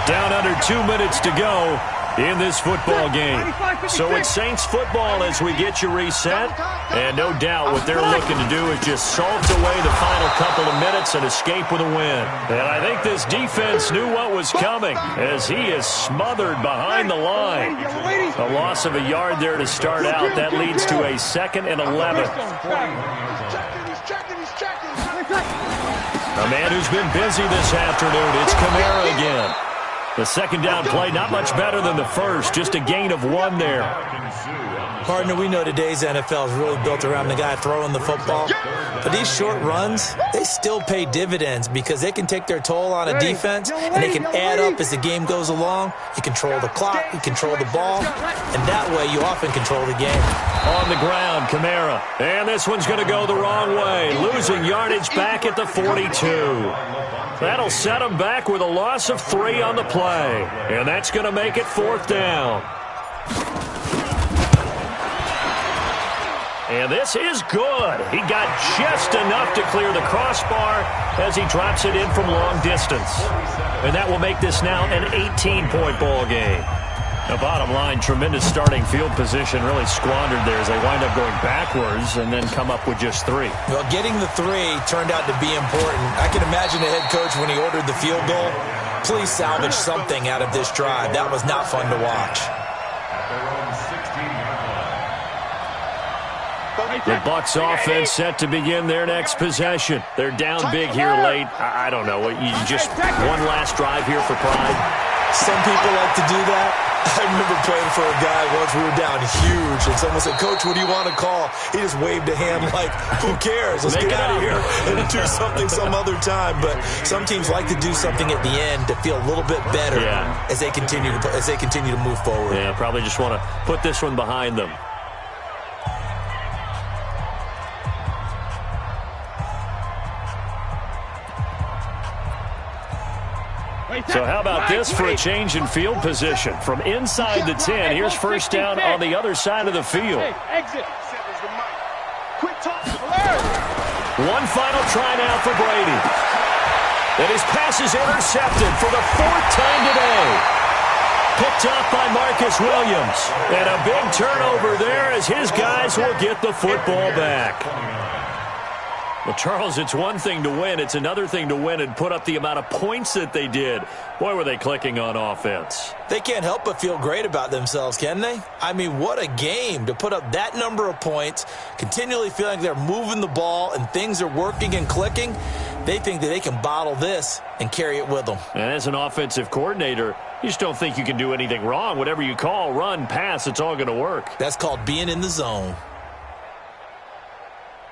Down under 2 minutes to go in this football game. So it's Saints football as we get you reset. And no doubt what they're looking to do is just salt away the final couple of minutes and escape with a win. And I think this defense knew what was coming as he is smothered behind the line. A loss of a yard there to start out. That leads to a 2nd and 11. A man who's been busy this afternoon. It's Kamara again. The 2nd down play, not much better than the first. Just a gain of 1 there. Partner, we know today's NFL is really built around the guy throwing the football. But these short runs, they still pay dividends because they can take their toll on a defense, and they can add up as the game goes along. You control the clock, you control the ball, and that way you often control the game. On the ground, Kamara. And this one's going to go the wrong way. Losing yardage back at the 42. That'll set him back with a loss of 3 on the play. And that's going to make it 4th down. And this is good. He got just enough to clear the crossbar as he drops it in from long distance. And that will make this now an 18-point ball game. The bottom line, tremendous starting field position, really squandered there as they wind up going backwards and then come up with just 3. Well, getting the 3 turned out to be important. I can imagine the head coach when he ordered the field goal. Please salvage something out of this drive. That was not fun to watch. The Bucs offense set to begin their next possession. They're down big here late. I don't know. You just one last drive here for pride. Some people like to do that. I remember playing for a guy once. We were down huge, and someone said, "Coach, what do you want to call?" He just waved a hand like, "Who cares? Let's get out of here and do something some other time." But some teams like to do something at the end to feel a little bit better as they continue to move forward. Yeah, probably just want to put this one behind them. So how about this for a change in field position? From inside the 10, here's first down on the other side of the field. Exit. Quick toss. One final try now for Brady. And his pass is intercepted for the 4th time today. Picked up by Marcus Williams. And a big turnover there as his guys will get the football back. Well, Charles, it's one thing to win. It's another thing to win and put up the amount of points that they did. Boy, were they clicking on offense. They can't help but feel great about themselves, can they? I mean, what a game to put up that number of points, continually feeling they're moving the ball and things are working and clicking. They think that they can bottle this and carry it with them. And as an offensive coordinator, you just don't think you can do anything wrong. Whatever you call, run, pass, it's all going to work. That's called being in the zone.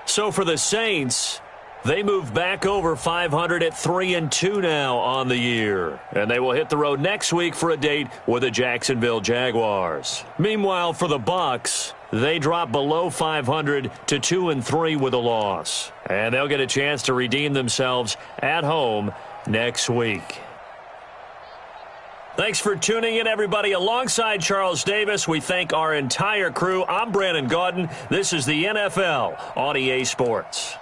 So for the Saints, they move back over 500 at 3-2 now on the year. And they will hit the road next week for a date with the Jacksonville Jaguars. Meanwhile, for the Bucs, they drop below 500 to 2-3 with a loss. And they'll get a chance to redeem themselves at home next week. Thanks for tuning in, everybody. Alongside Charles Davis, we thank our entire crew. I'm Brandon Gaudin. This is the NFL on EA Sports.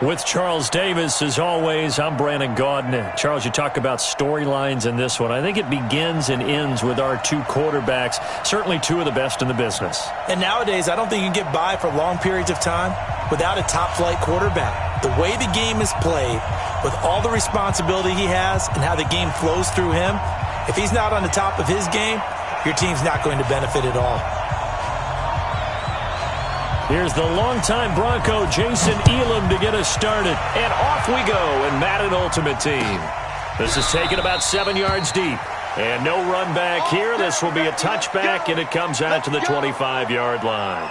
With Charles Davis, as always, I'm Brandon Gaudin. Charles, you talk about storylines in this one. I think it begins and ends with our two quarterbacks, certainly two of the best in the business. And nowadays, I don't think you can get by for long periods of time without a top-flight quarterback. The way the game is played, with all the responsibility he has and how the game flows through him, if he's not on the top of his game, your team's not going to benefit at all. Here's the longtime Bronco, Jason Elam, to get us started. And off we go in Madden Ultimate Team. This is taken about 7 yards deep. And no run back here. This will be a touchback, and it comes out to the 25-yard line.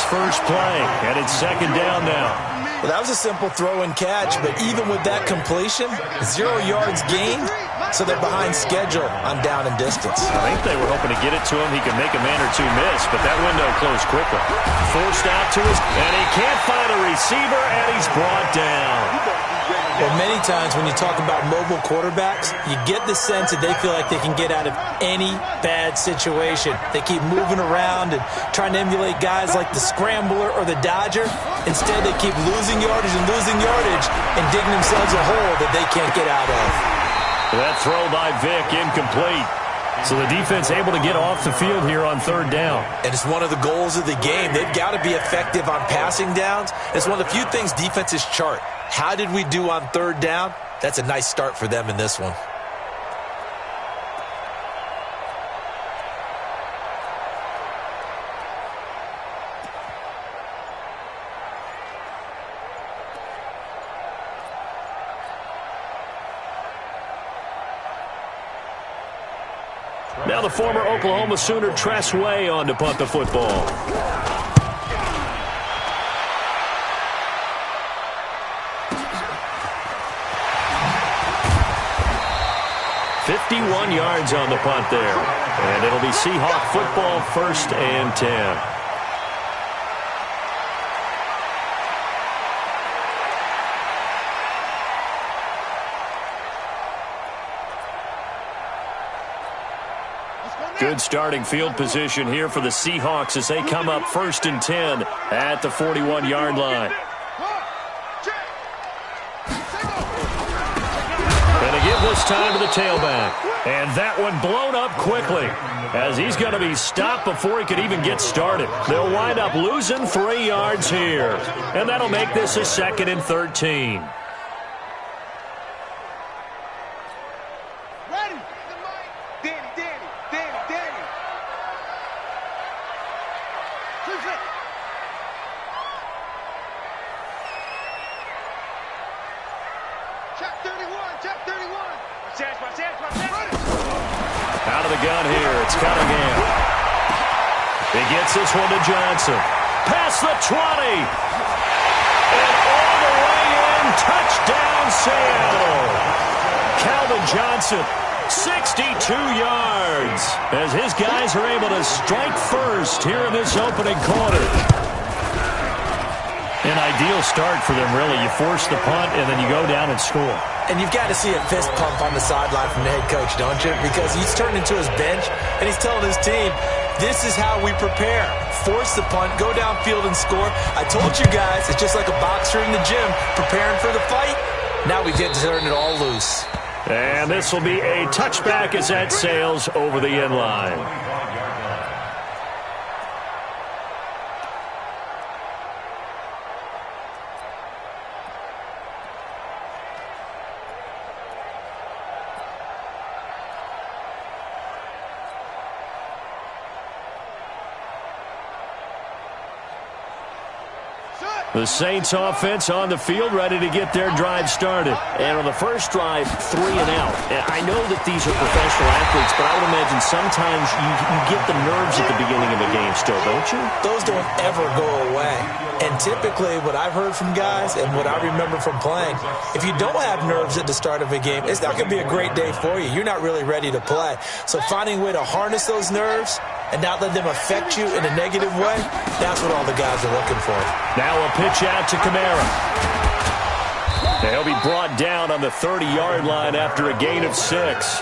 First play, and it's second down now. Well, that was a simple throw and catch, but even with that completion, 0 yards gained, so they're behind schedule on down and distance. I think they were hoping to get it to him. He could make a man or two miss, but that window closed quickly. Forced out to his, and he can't find a receiver, and he's brought down. Well, many times when you talk about mobile quarterbacks, you get the sense that they feel like they can get out of any bad situation. They keep moving around and trying to emulate guys like the scrambler or the dodger. Instead, they keep losing yardage and digging themselves a hole that they can't get out of. That throw by Vick, incomplete. So the defense able to get off the field here on third down. And it's one of the goals of the game. They've got to be effective on passing downs. It's one of the few things defenses chart. How did we do on third down? That's a nice start for them in this one. Now the former Oklahoma Sooner Tress Way on to punt the football. 51 yards on the punt there. And it'll be Seahawk football, 1st and 10. Good starting field position here for the Seahawks as they come up 1st and 10 at the 41-yard line. And they give this time to the tailback. And that one blown up quickly as he's going to be stopped before he could even get started. They'll wind up losing 3 yards here. And that'll make this a 2nd and 13. Out of the gun here, it's Cunningham. He gets this one to Johnson. Past the 20. And all the way in, touchdown Seattle. Calvin Johnson, 62 yards, as his guys are able to strike first here in this opening quarter. An ideal start for them, really. You force the punt, and then you go down and score. And you've got to see a fist pump on the sideline from the head coach, don't you? Because he's turned into his bench, and he's telling his team, this is how we prepare. Force the punt, go downfield and score. I told you guys, it's just like a boxer in the gym preparing for the fight. Now we get to turn it all loose. And this will be a touchback as that sails over the end line. The Saints offense on the field, ready to get their drive started. And on the first drive, 3 and out. I know that these are professional athletes, but I would imagine sometimes you get the nerves at the beginning of a game still, don't you? Those don't ever go away. And typically, what I've heard from guys and what I remember from playing, if you don't have nerves at the start of a game, it's not going to be a great day for you. You're not really ready to play. So finding a way to harness those nerves and not let them affect you in a negative way, that's what all the guys are looking for. Now a pitch out to Kamara. He'll be brought down on the 30-yard line after a gain of 6.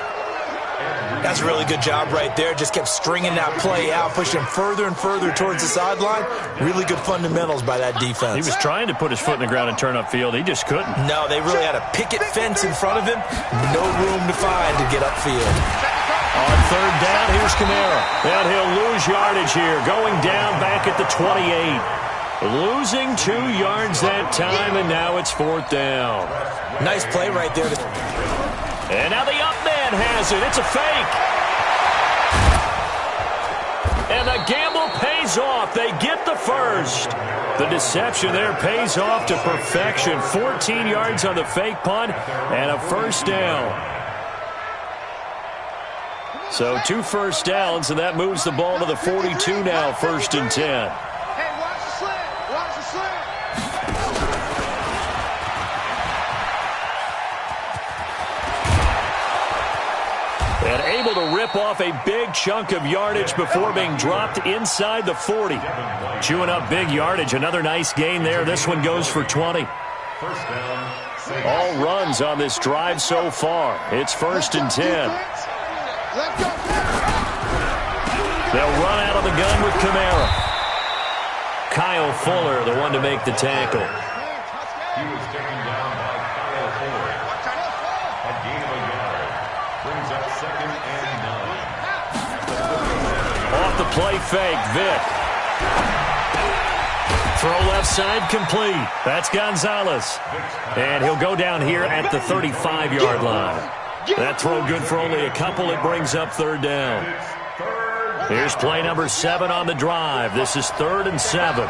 That's a really good job right there. Just kept stringing that play out, pushing further and further towards the sideline. Really good fundamentals by that defense. He was trying to put his foot in the ground and turn upfield. He just couldn't. No, they really had a picket fence in front of him. No room to find to get upfield. On third down, here's Kamara. And he'll lose yardage here. Going down back at the 28. Losing 2 yards that time, and now it's 4th down. Nice play right there. And now the up man has it. It's a fake. And the gamble pays off. They get the first. The deception there pays off to perfection. 14 yards on the fake punt and a first down. So 2 first downs, and that moves the ball to the 42 now, 1st and 10. And able to rip off a big chunk of yardage before being dropped inside the 40. Chewing up big yardage. Another nice gain there. This one goes for 20. All runs on this drive so far. It's 1st and 10. They'll run out of the gun with Kamara. Kyle Fuller, the one to make the tackle. He was taken down by Kyle Fuller. A gain of a yard. Brings up 2nd and 9. Off the play fake, Vick. Throw left side complete. That's Gonzalez. And he'll go down here at the 35-yard line. That throw good for only a couple. It brings up 3rd down. Here's play number 7 on the drive. This is 3rd and 7.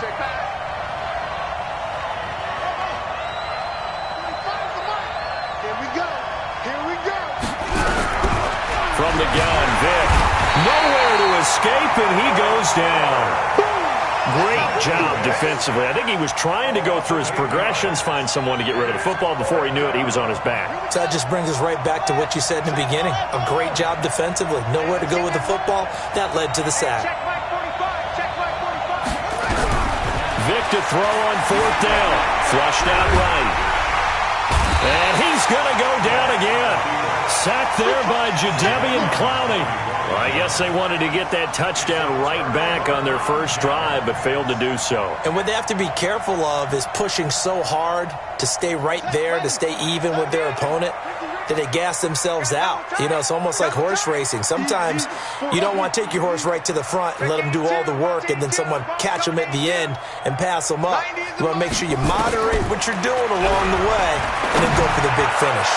From the gun, Vick. Nowhere to escape, and he goes down. Great job defensively. I think he was trying to go through his progressions, find someone to get rid of the football. Before he knew it, he was on his back. So that just brings us right back to what you said in the beginning. A great job defensively. Nowhere to go with the football. That led to the sack. Vick to throw on 4th down. Flushed out right. And he's going to go down again. Sacked there by Jadeveon Clowney. Well, I guess they wanted to get that touchdown right back on their first drive, but failed to do so. And what they have to be careful of is pushing so hard to stay right there, to stay even with their opponent, that they gas themselves out. You know, it's almost like horse racing. Sometimes you don't want to take your horse right to the front and let them do all the work, and then someone catch them at the end and pass them up. You want to make sure you moderate what you're doing along the way and then go for the big finish.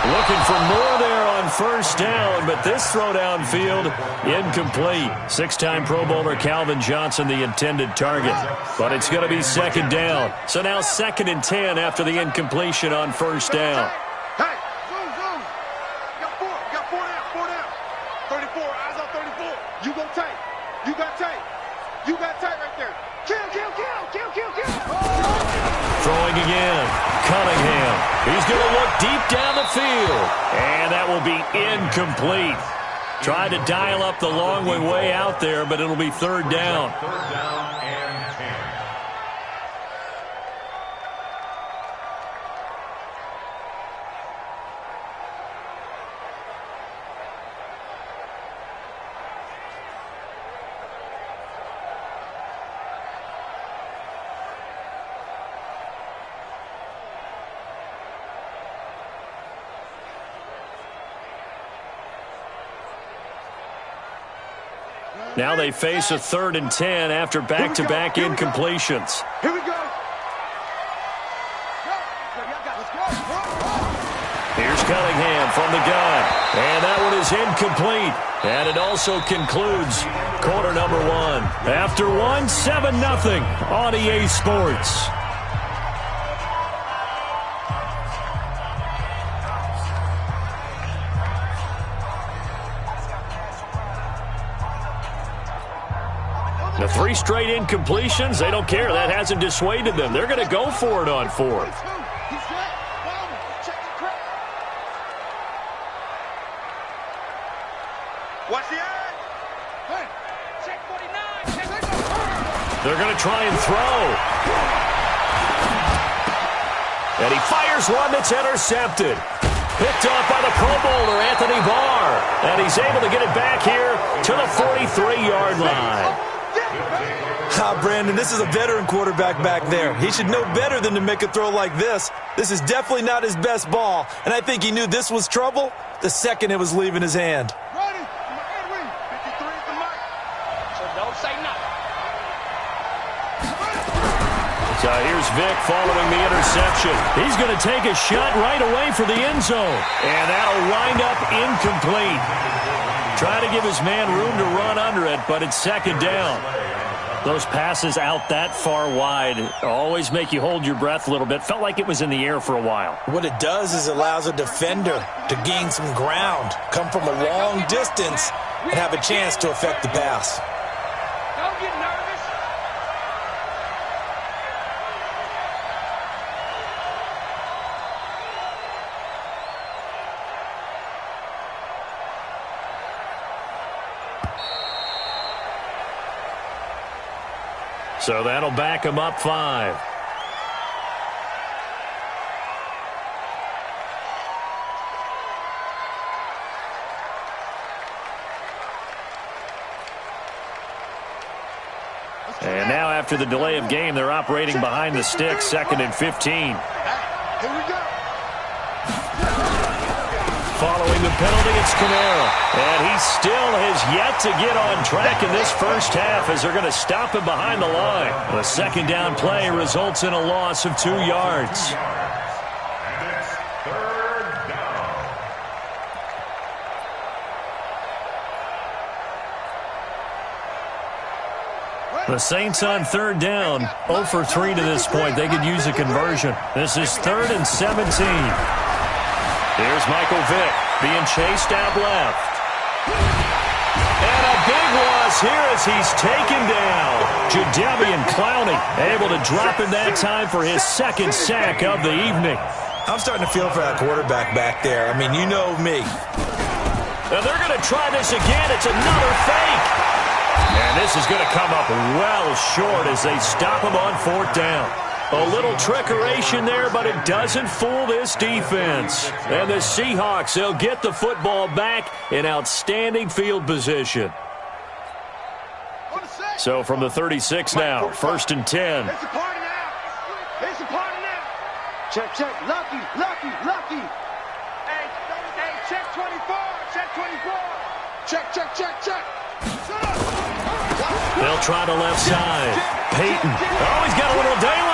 Looking for more there on 1st down, but this throw downfield incomplete. 6-time Pro Bowler Calvin Johnson, the intended target. But it's going to be 2nd down. So now 2nd and 10 after the incompletion on 1st down. Hey, zoom. Got 4 down. 34, eyes on 34. You go tight. You got tight right there. Kill. Throwing again. Cunningham. He's going to look deep down the field. And that will be incomplete. Tried to dial up the long way out there, but it'll be 3rd down. 3rd down and 10. Now they face a 3rd and 10 after back-to-back incompletions. Here we go. Here's Cunningham from the gun. And that one is is incomplete. And it also concludes quarter number one. After one, 7-0 on EA Sports. The 3 straight incompletions, they don't care. That hasn't dissuaded them. They're going to go for it on 4th. Watch the eye. Hey, Check 49. They're going to try and throw. And he fires one that's intercepted. Picked off by the Pro Bowler, Anthony Barr. And he's able to get it back here to the 43-yard line. Brandon, this is a veteran quarterback back there. He should know better than to make a throw like this. This is definitely not his best ball, and I think he knew this was trouble the second it was leaving his hand. Ready? 53 is the mic. So don't say nothing. So here's Vic following the interception. He's going to take a shot right away for the end zone. And that'll wind up incomplete. Trying to give his man room to run under it, but it's second down. Those passes out that far wide always make you hold your breath a little bit. Felt like it was in the air for a while. What it does is it allows a defender to gain some ground, come from a long distance, and have a chance to affect the pass. Don't get nervous. So that'll back him up 5. And now after the delay of game, they're operating behind the sticks, 2nd and 15. Here we go. Following the penalty, it's Kamara. And he still has yet to get on track in this first half as they're going to stop him behind the line. The second down play results in a loss of 2 yards. And it's 3rd down. The Saints on 3rd down, 0 for 3 to this point. They could use a conversion. This is 3rd and 17. Here's Michael Vick being chased out left. And a big loss here as he's taken down. Jadeveon Clowney able to drop him that time for his 2nd sack of the evening. I'm starting to feel for that quarterback back there. I mean, you know me. And they're going to try this again. It's another fake. And this is going to come up well short as they stop him on 4th down. A little trickeration there, but it doesn't fool this defense. And the Seahawks, they'll get the football back in outstanding field position. So from the 36 now, 1st and 10. It's a party now. It's a party now. Check, check. Lucky. Hey, check 24. Check 24. Check. They'll try the left side. Peyton. Oh, he's got a little daylight.